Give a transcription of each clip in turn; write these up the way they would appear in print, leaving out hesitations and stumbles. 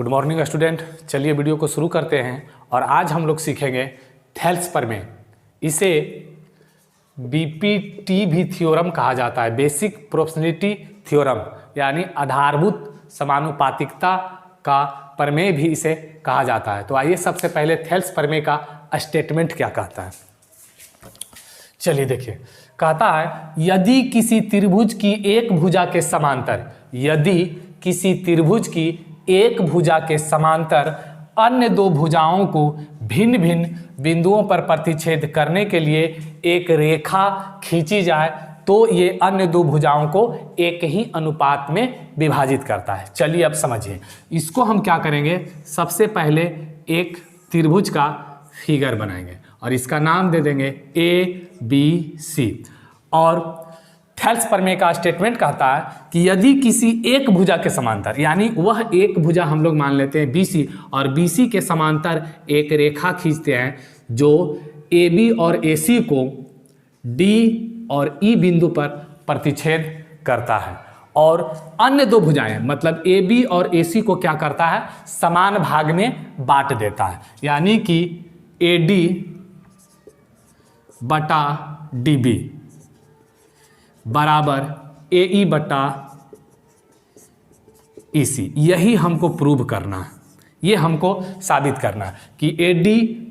Good morning student. चलिए video को शुरू करते हैं और आज हम लोग सीखेंगे थेल्स प्रमेय। इसे बीपीटी भी थ्योरम कहा जाता है, बेसिक प्रोपोर्शनलिटी थ्योरम, यानी आधारभूत समानुपातिकता का प्रमेय भी इसे कहा जाता है। तो आइए सबसे पहले थेल्स प्रमेय का स्टेटमेंट क्या कहता है, चलिए देखिए। कहता है यदि किसी त्रिभुज की एक भुजा के समांतर, यदि किसी त्रिभुज की एक भुजा के समांतर अन्य दो भुजाओं को भिन्न भिन्न बिंदुओं पर प्रतिच्छेद करने के लिए एक रेखा खींची जाए तो ये अन्य दो भुजाओं को एक ही अनुपात में विभाजित करता है। चलिए अब समझिए, इसको हम क्या करेंगे, सबसे पहले एक त्रिभुज का फिगर बनाएंगे और इसका नाम दे देंगे ABC। और थेल्स प्रमेय का स्टेटमेंट कहता है कि यदि किसी एक भुजा के समांतर, यानी वह एक भुजा हम लोग मान लेते हैं BC, और BC के समांतर एक रेखा खींचते हैं जो AB और AC को D और E बिंदु पर प्रतिच्छेद करता है, और अन्य दो भुजाएं मतलब AB और AC को क्या करता है, समान भाग में बांट देता है, यानी कि AD बटा DB बराबर AE बटा EC। यही हमको प्रूव करना है, ये हमको साबित करना है कि AD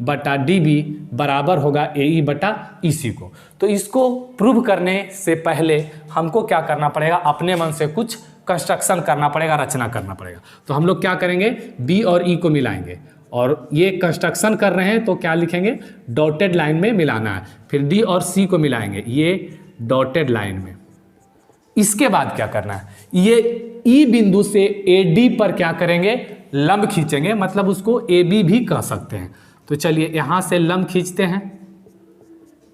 बटा DB बराबर होगा AE बटा EC को। तो इसको प्रूव करने से पहले हमको क्या करना पड़ेगा, अपने मन से कुछ कंस्ट्रक्शन करना पड़ेगा, रचना करना पड़ेगा। तो हम लोग क्या करेंगे, B और E को मिलाएंगे, और ये कंस्ट्रक्शन कर रहे हैं तो क्या लिखेंगे, डॉटेड लाइन में मिलाना है। फिर D और C को मिलाएंगे, ये डॉटेड लाइन में। इसके बाद क्या करना है, ये E बिंदु से AD पर क्या करेंगे, लंब खींचेंगे, मतलब उसको AB भी कह सकते हैं। तो चलिए यहां से लंब खींचते हैं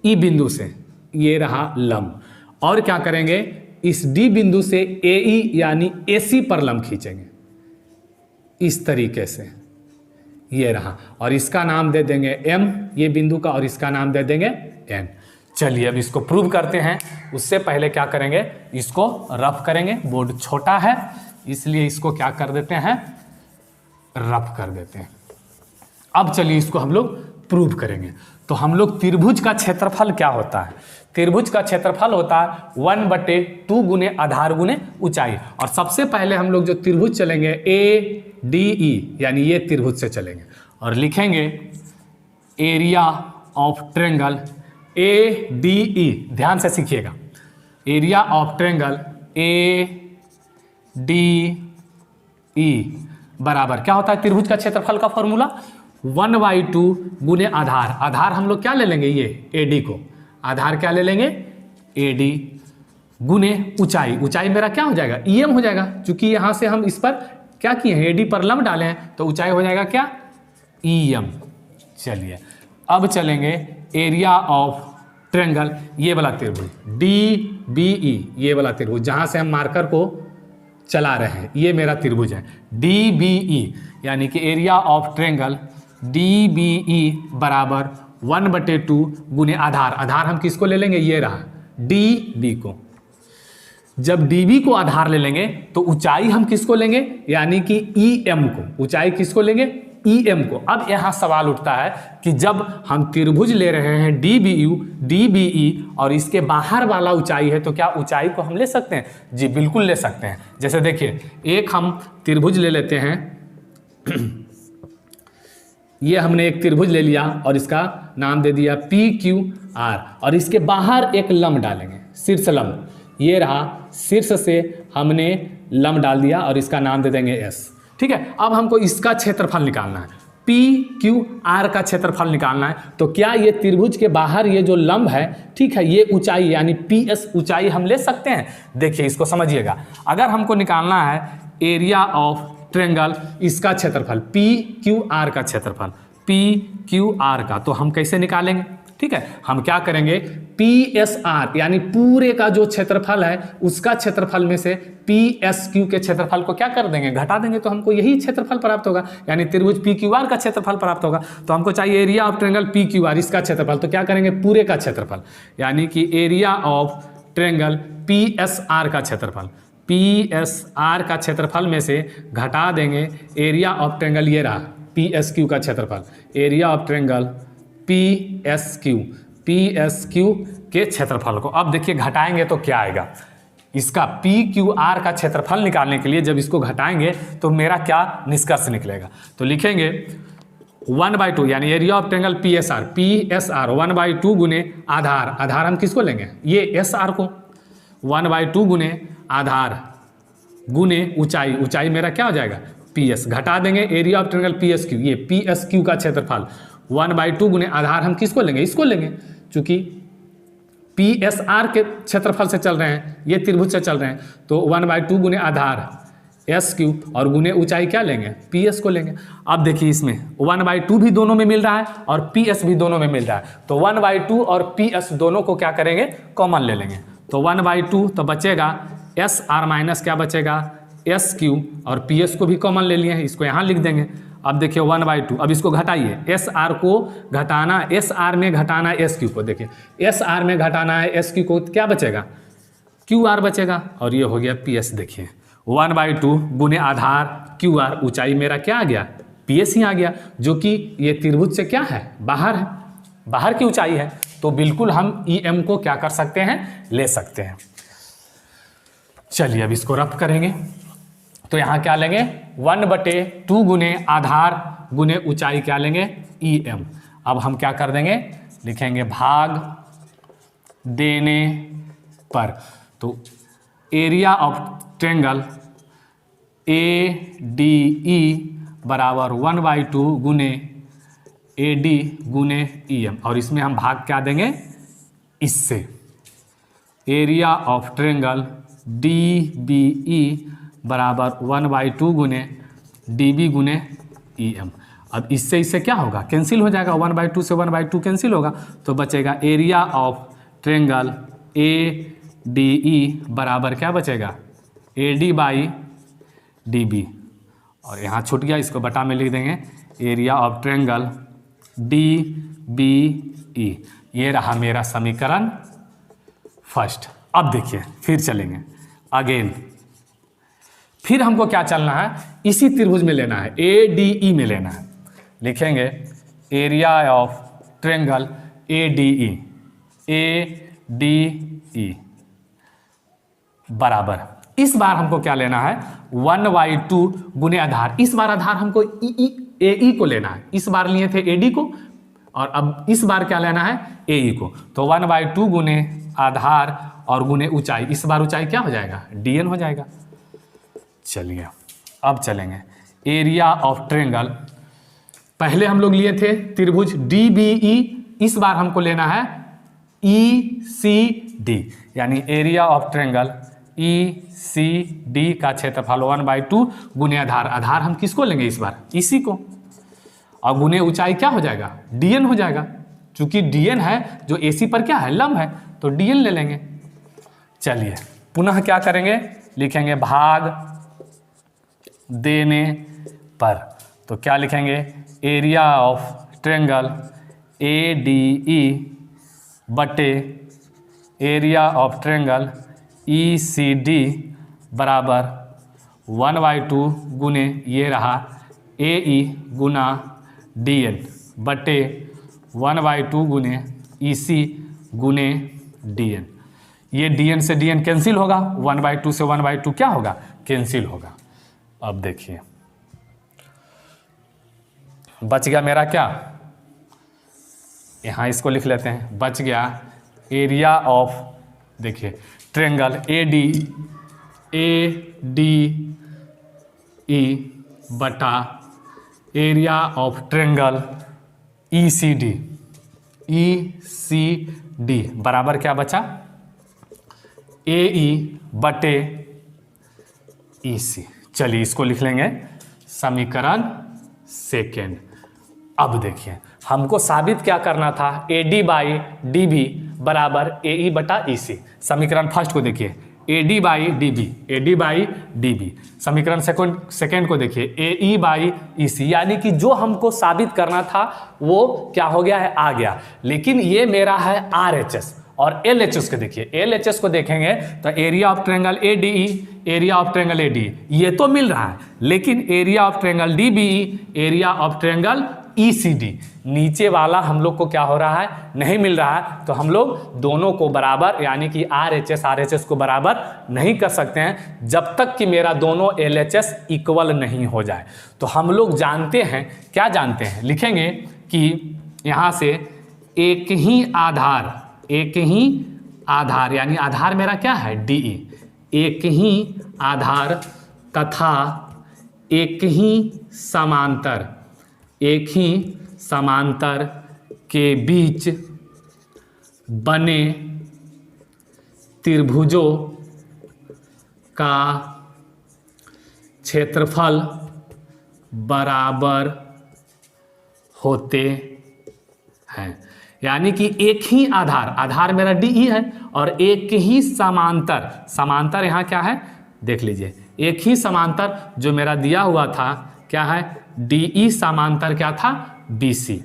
E बिंदु से, ये रहा लंब, और क्या करेंगे, इस D बिंदु से AE यानी AC पर लंब खींचेंगे इस तरीके से, ये रहा, और इसका नाम दे देंगे M ये बिंदु का, और इसका नाम दे देंगे N। चलिए अब इसको प्रूव करते हैं। उससे पहले क्या करेंगे, इसको रफ करेंगे, बोर्ड छोटा है इसलिए इसको क्या कर देते हैं, रफ कर देते हैं। अब चलिए इसको हम लोग प्रूव करेंगे। तो हम लोग त्रिभुज का क्षेत्रफल क्या होता है, त्रिभुज का क्षेत्रफल होता है 1/2 गुने आधार गुने ऊंचाई। और सबसे पहले हम लोग जो त्रिभुज चलेंगे ADE, यानी ये त्रिभुज से चलेंगे और लिखेंगे एरिया ऑफ ट्रायंगल ADE। ध्यान से सीखिएगा, एरिया ऑफ ट्रायंगल ADE बराबर क्या होता है, त्रिभुज का क्षेत्रफल का फॉर्मूला 1/2 गुने आधार। आधार हम लोग क्या ले लेंगे, ये AD को, आधार क्या ले लेंगे AD गुने ऊंचाई। ऊंचाई मेरा क्या हो जाएगा, EM हो जाएगा, क्योंकि यहां से हम इस पर क्या किए हैं, AD पर लंब डाले हैं, तो ऊंचाई हो जाएगा क्या, EM। चलिए अब चलेंगे एरिया ऑफ ट्रायंगल, ये वाला त्रिभुज DBE, ये वाला त्रिभुज जहां से हम मार्कर को चला रहे हैं, ये मेरा त्रिभुज है DBE, यानी कि एरिया ऑफ ट्रायंगल DBE बराबर 1/2 गुने आधार। आधार हम किसको ले लेंगे, ये रहा DB को। जब DB को आधार ले लेंगे तो ऊंचाई हम किसको लेंगे, यानी कि EM को। ऊंचाई किसको लेंगे, EM को। अब यहां सवाल उठता है कि जब हम त्रिभुज ले रहे हैं DBE और इसके बाहर वाला ऊंचाई है, तो क्या ऊंचाई को हम ले सकते हैं, जी बिल्कुल ले सकते हैं। जैसे देखिए, एक हम त्रिभुज ले लेते हैं ये हमने एक त्रिभुज ले लिया और इसका नाम दे दिया PQR, और इसके बाहर एक लंब डालेंगे, शीर्ष लंब, ये रहा, शीर्ष से हमने लंब डाल दिया और इसका नाम दे देंगे S। ठीक है, अब हमको इसका क्षेत्रफल निकालना है, PQR का क्षेत्रफल निकालना है। तो क्या ये त्रिभुज के बाहर ये जो लंब है, ठीक है, ये ऊंचाई यानी PS ऊंचाई हम ले सकते हैं। देखिए इसको समझिएगा, अगर हमको निकालना है एरिया ऑफ ट्रायंगल, इसका क्षेत्रफल PQR का क्षेत्रफल, PQR का, तो हम कैसे निकालेंगे, ठीक है, हम क्या करेंगे, PSR यानी पूरे का जो क्षेत्रफल है उसका क्षेत्रफल में से PSQ के क्षेत्रफल को क्या कर देंगे, घटा देंगे, तो हमको यही क्षेत्रफल प्राप्त होगा, यानी त्रिभुज PQR का क्षेत्रफल प्राप्त होगा। तो हमको चाहिए एरिया ऑफ ट्रायंगल PQR, इसका क्षेत्रफल, तो क्या करेंगे, पूरे का क्षेत्रफल, यानी कि एरिया ऑफ ट्रायंगल PSR का क्षेत्रफल, पी एस आर का क्षेत्रफल में से घटा देंगे एरिया ऑफ ट्रेंगल, ये रहा पी एस क्यू का क्षेत्रफल, area of triangle P S Q के क्षेत्रफल को। अब देखिए घटाएंगे तो क्या आएगा, इसका पी क्यू आर का क्षेत्रफल निकालने के लिए जब इसको घटाएंगे तो मेरा क्या निष्कर्ष निकलेगा, तो लिखेंगे 1/2 यानी area of triangle P S R 1/2 गुने आधार, आधार हम किसको लेंगे, ये एस आर को, 1/2 गुने आधार गुने ऊंचाई, ऊंचाई मेरा क्या हो जाएगा पी एस, घटा देंगे area of triangle P S Q, ये पी एस क्यू का क्षेत्रफल 1/2 गुने आधार हम किसको लेंगे, इसको लेंगे, चूंकि पी एस आर के क्षेत्रफल से चल रहे हैं, ये त्रिभुज से चल रहे हैं, तो 1/2 गुने आधार एस क्यू और गुने ऊंचाई क्या लेंगे पी एस को लेंगे। अब देखिए इसमें 1/2 भी दोनों में मिल रहा है और पी एस भी दोनों में मिल रहा है, तो 1/2 और पी एस दोनों को क्या करेंगे कॉमन ले लेंगे, तो 1/2 तो बचेगा एस आर माइनस क्या बचेगा एस क्यू, और पी एस को भी कॉमन ले लिए हैं, इसको यहाँ लिख देंगे। अब देखिए 1/2, अब इसको घटाइए, एस आर को घटाना, एस आर में घटाना एस क्यू को, देखिए एस आर में घटाना है एस क्यू को, क्या बचेगा क्यू आर बचेगा, और ये हो गया पी एस। देखिए 1/2 गुने आधार क्यू आर, ऊंचाई मेरा क्या आ गया पी एस ही आ गया, जो कि ये त्रिभुज से क्या है बाहर है, बाहर की ऊंचाई है, तो बिल्कुल हम ई एम को क्या कर सकते हैं ले सकते हैं। चलिए अब इसको रफ करेंगे, तो यहाँ क्या लेंगे 1/2 गुने आधार गुने ऊंचाई क्या लेंगे ई एम। अब हम क्या कर देंगे, लिखेंगे भाग देने पर, तो area of triangle A D E बराबर 1/2 गुने ए डी गुने ई एम, और इसमें हम भाग क्या देंगे इससे, area of triangle D B E बराबर 1/2 गुने डी बी गुने ई एम। अब इससे इससे क्या होगा कैंसिल हो जाएगा, 1/2 से 1/2 कैंसिल होगा, तो बचेगा area of triangle A D E बराबर क्या बचेगा A D by D B, और यहाँ छूट गया, इसको बटा में लिख देंगे area of triangle D B E. ये रहा मेरा समीकरण फर्स्ट। अब देखिए फिर चलेंगे अगेन, फिर हमको क्या चलना है, इसी त्रिभुज में लेना है, ए डी ई में लेना है, लिखेंगे area of triangle A D E बराबर, इस बार हमको क्या लेना है 1/2 गुने आधार, इस बार आधार हमको ए ई को लेना है, इस बार लिए थे ए डी को, और अब इस बार क्या लेना है ए ई को, तो 1/2 गुने आधार और गुने ऊंचाई, इस बार ऊंचाई क्या हो जाएगा डी एन हो जाएगा। चलिए अब चलेंगे एरिया ऑफ ट्रेंगल, पहले हम लोग लिए थे त्रिभुज डी बी ई, इस बार हमको लेना है ई सी डी, यानी area of triangle E C D का क्षेत्रफल 1/2 गुने आधार, आधार हम किसको लेंगे इस बार इसी को, और गुने ऊंचाई क्या हो जाएगा डीएन हो जाएगा, चूंकि डीएन है जो एसी पर क्या है लंब है, तो डीएन ले लेंगे। चलिए पुनः क्या करेंगे, लिखेंगे भाग देने पर, तो क्या लिखेंगे area of triangle A D E बटे area of triangle E C D बराबर 1/2 गुने ये रहा ए ई गुना डी एन बटे 1/2 गुने ई सी गुने डी एन, ये डी एन से डी एन कैंसिल होगा, 1/2 से 1/2 क्या होगा कैंसिल होगा। अब देखिए बच गया मेरा क्या, यहाँ इसको लिख लेते हैं, बच गया एरिया ऑफ, देखिए ट्रेंगल ए डी ई बटा area of triangle E C D बराबर क्या बचा ए ई बटे ई सी। चलिए इसको लिख लेंगे समीकरण सेकेंड। अब देखिए हमको साबित क्या करना था, A D by D B बराबर ए ई बटा ई सी। समीकरण फर्स्ट को देखिए A D by D B, समीकरण सेकेंड को देखिए ए ई बाई ई सी, यानी कि जो हमको साबित करना था वो क्या हो गया है आ गया, लेकिन ये मेरा है आर एच एस और LHS को देखिए, LHS को देखेंगे तो area of triangle ADE, area of triangle ADE ये तो मिल रहा है, लेकिन area of triangle DBE, area of triangle ECD नीचे वाला हम लोग को क्या हो रहा है, नहीं मिल रहा है। तो हम लोग दोनों को बराबर यानी कि RHS को बराबर नहीं कर सकते हैं जब तक कि मेरा दोनों LHS इक्वल नहीं हो जाए। तो हम लोग जानते हैं, क्या जानते हैं, लिखेंगे कि यहाँ से एक ही आधार यानी आधार मेरा क्या है DE, एक ही आधार तथा एक ही समांतर के बीच बने त्रिभुजों का क्षेत्रफल बराबर होते हैं। यानी कि एक ही आधार मेरा DE है और एक ही समांतर यहाँ क्या है देख लीजिए, एक ही समांतर जो मेरा दिया हुआ था क्या है DE समांतर क्या था BC,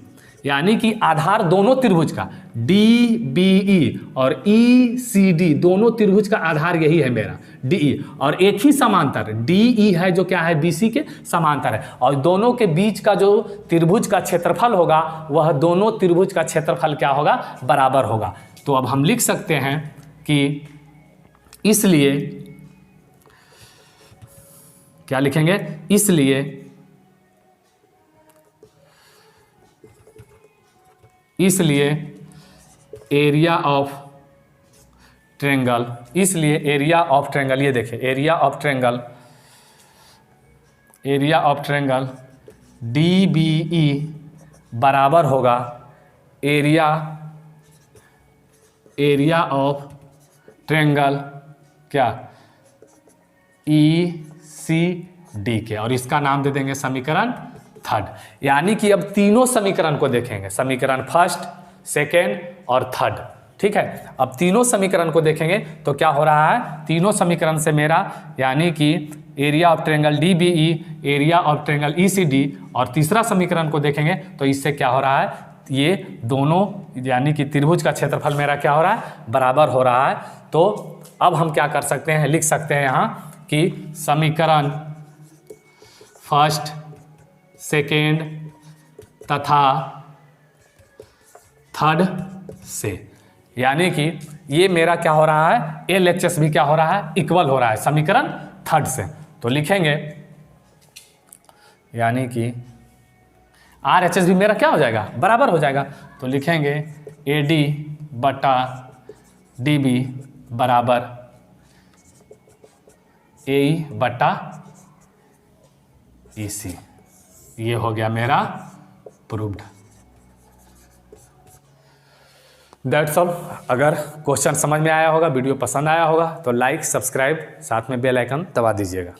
यानी कि आधार दोनों त्रिभुज का DBE और ECD दोनों त्रिभुज का आधार यही है मेरा DE, और एक ही समांतर DE है जो क्या है BC के समांतर है, और दोनों के बीच का जो त्रिभुज का क्षेत्रफल होगा वह दोनों त्रिभुज का क्षेत्रफल क्या होगा बराबर होगा। तो अब हम लिख सकते हैं कि इसलिए क्या लिखेंगे, इसलिए एरिया ऑफ ट्रायंगल, ये देखिए एरिया ऑफ ट्रायंगल DBE बराबर होगा एरिया ऑफ ट्रायंगल क्या ECD के, और इसका नाम दे देंगे समीकरण 3। यानी कि अब तीनों समीकरण को देखेंगे, समीकरण 1st, 2nd और 3rd, ठीक है। अब तीनों समीकरण को देखेंगे तो क्या हो रहा है, तीनों समीकरण से मेरा यानी कि area of triangle DBE, area of triangle ECD, और तीसरा समीकरण को देखेंगे तो इससे क्या हो रहा है, ये दोनों यानी कि त्रिभुज का क्षेत्रफल मेरा क्या हो रहा है बराबर हो रहा है। तो अब हम क्या कर सकते हैं, लिख सकते हैं यहाँ कि समीकरण 1st, 2nd तथा 3rd से, यानी कि ये मेरा क्या हो रहा है, LHS भी क्या हो रहा है इक्वल हो रहा है समीकरण 3rd से। तो लिखेंगे यानी कि RHS भी मेरा क्या हो जाएगा बराबर हो जाएगा। तो लिखेंगे AD बटा DB बराबर AE बटा EC। ये हो गया मेरा प्रूव्ड। That's all. अगर क्वेश्चन समझ में आया होगा, वीडियो पसंद आया होगा तो लाइक, सब्सक्राइब, साथ में बेल आइकन दबा दीजिएगा।